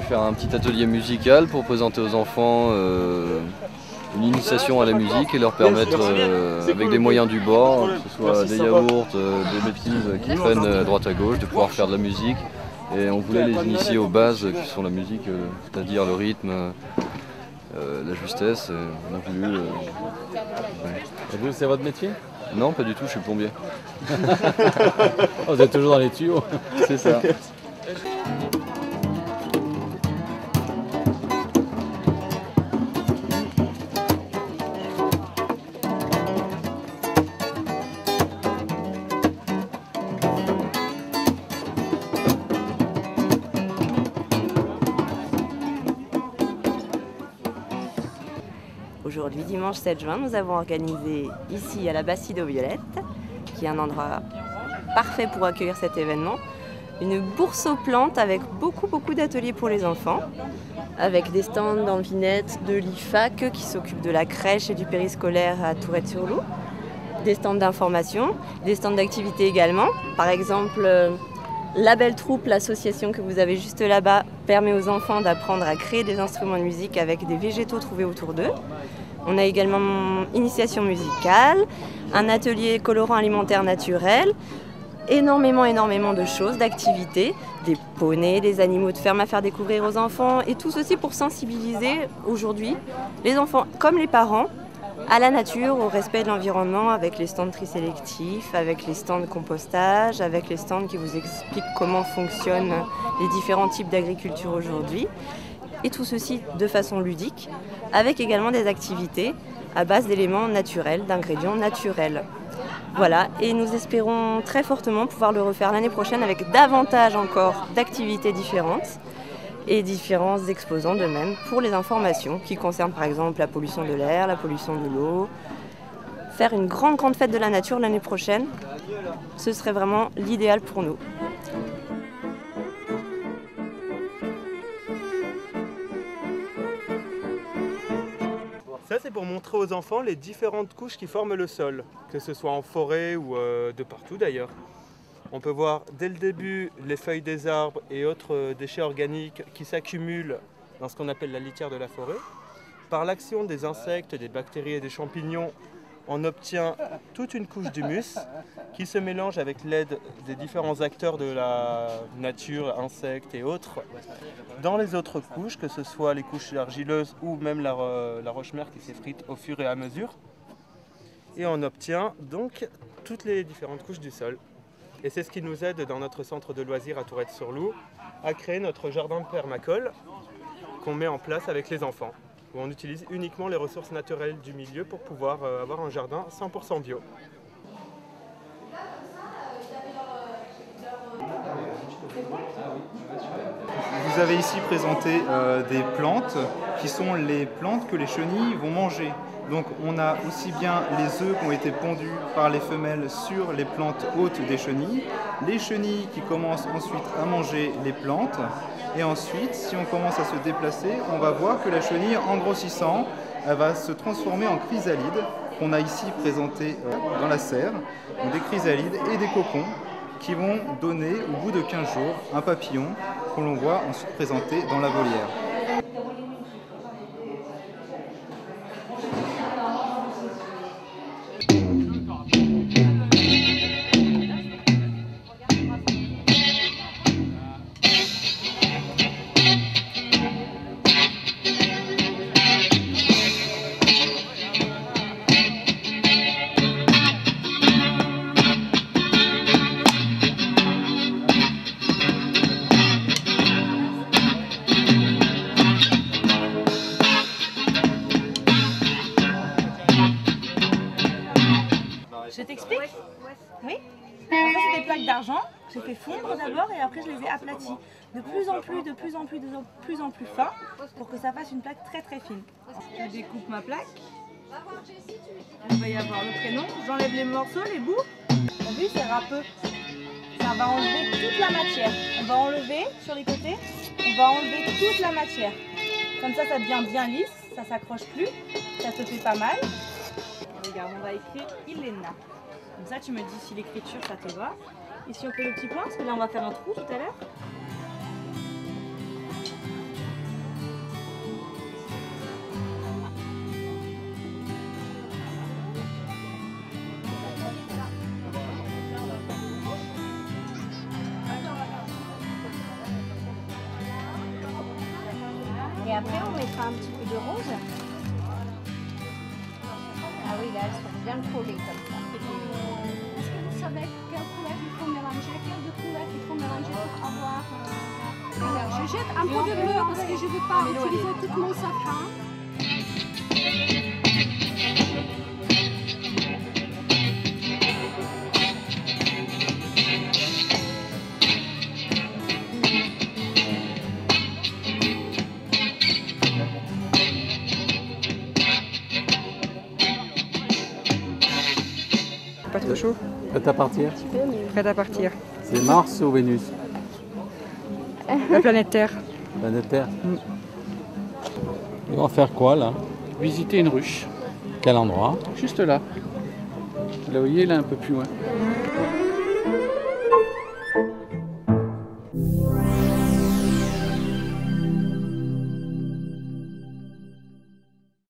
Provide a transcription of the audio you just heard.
Faire un petit atelier musical pour présenter aux enfants une initiation à la musique et leur permettre, avec des moyens du bord, que ce soit des yaourts, des bêtises qui traînent à droite à gauche, de pouvoir faire de la musique. Et on voulait les initier aux bases qui sont la musique, c'est-à-dire le rythme, la justesse. On a voulu. Et vous, c'est votre métier? Non, pas du tout, je suis plombier. Oh, vous êtes toujours dans les tuyaux. C'est ça. Aujourd'hui, dimanche 7 juin, nous avons organisé ici à la Bastide aux Violettes, qui est un endroit parfait pour accueillir cet événement, une bourse aux plantes avec beaucoup d'ateliers pour les enfants, avec des stands en vinette de l'IFAC qui s'occupe de la crèche et du périscolaire à Tourette-sur-Loup, des stands d'information, des stands d'activité également. Par exemple, la Belle Troupe, l'association que vous avez juste là-bas, permet aux enfants d'apprendre à créer des instruments de musique avec des végétaux trouvés autour d'eux. On a également initiation musicale, un atelier colorant alimentaire naturel, énormément de choses, d'activités, des poneys, des animaux de ferme à faire découvrir aux enfants, et tout ceci pour sensibiliser aujourd'hui les enfants comme les parents à la nature, au respect de l'environnement, avec les stands tri sélectifs, avec les stands de compostage, avec les stands qui vous expliquent comment fonctionnent les différents types d'agriculture aujourd'hui. Et tout ceci de façon ludique, avec également des activités à base d'éléments naturels, d'ingrédients naturels. Voilà, et nous espérons très fortement pouvoir le refaire l'année prochaine avec davantage encore d'activités différentes et différents exposants de même pour les informations qui concernent par exemple la pollution de l'air, la pollution de l'eau. Faire une grande fête de la nature l'année prochaine, ce serait vraiment l'idéal pour nous. Ça, c'est pour montrer aux enfants les différentes couches qui forment le sol, que ce soit en forêt ou de partout d'ailleurs. On peut voir dès le début les feuilles des arbres et autres déchets organiques qui s'accumulent dans ce qu'on appelle la litière de la forêt. Par l'action des insectes, des bactéries et des champignons, on obtient toute une couche d'humus qui se mélange avec l'aide des différents acteurs de la nature, insectes et autres, dans les autres couches, que ce soit les couches argileuses ou même la roche-mère qui s'effrite au fur et à mesure. Et on obtient donc toutes les différentes couches du sol. Et c'est ce qui nous aide dans notre centre de loisirs à Tourette-sur-Loup à créer notre jardin de permacole qu'on met en place avec les enfants, où on utilise uniquement les ressources naturelles du milieu pour pouvoir avoir un jardin 100% bio. Vous avez ici présenté des plantes qui sont les plantes que les chenilles vont manger. Donc on a aussi bien les œufs qui ont été pondus par les femelles sur les plantes hôtes des chenilles, les chenilles qui commencent ensuite à manger les plantes, et ensuite, si on commence à se déplacer, on va voir que la chenille, en grossissant, elle va se transformer en chrysalide, qu'on a ici présenté dans la serre, donc des chrysalides et des cocons qui vont donner, au bout de 15 jours, un papillon que l'on voit ensuite présenté dans la volière. Je t'explique? Oui. Alors ça c'est des plaques d'argent. J'ai fait fondre d'abord et après je les ai aplaties. De plus en plus fin pour que ça fasse une plaque très très fine. Je découpe ma plaque. Il va y avoir le prénom. J'enlève les morceaux, les bouts. T'as vu, c'est râpeux. Ça va enlever toute la matière. On va enlever sur les côtés. On va enlever toute la matière. Comme ça devient bien lisse. Ça s'accroche plus. Ça te fait pas mal. Regarde, on va écrire Ilena. Comme ça, tu me dis si l'écriture ça te va. Ici, on fait le petit point, parce que là, on va faire un trou tout à l'heure. Et après, on mettra un petit peu de rose. Ah oui, là, elles sont bien collées comme ça. Est-ce que vous savez quelle couleur il faut mélanger, quelle de couleurs il faut mélanger pour avoir... Alors, je jette un peu de bleu parce que je ne veux pas utiliser tout mon safran. Pas trop chaud. Prête à partir? Prête à partir. C'est Mars ou Vénus? La planète Terre. Planète Terre. Ils vont faire quoi là? Visiter une ruche, Quel endroit? juste là. Vous la voyez là un peu plus loin.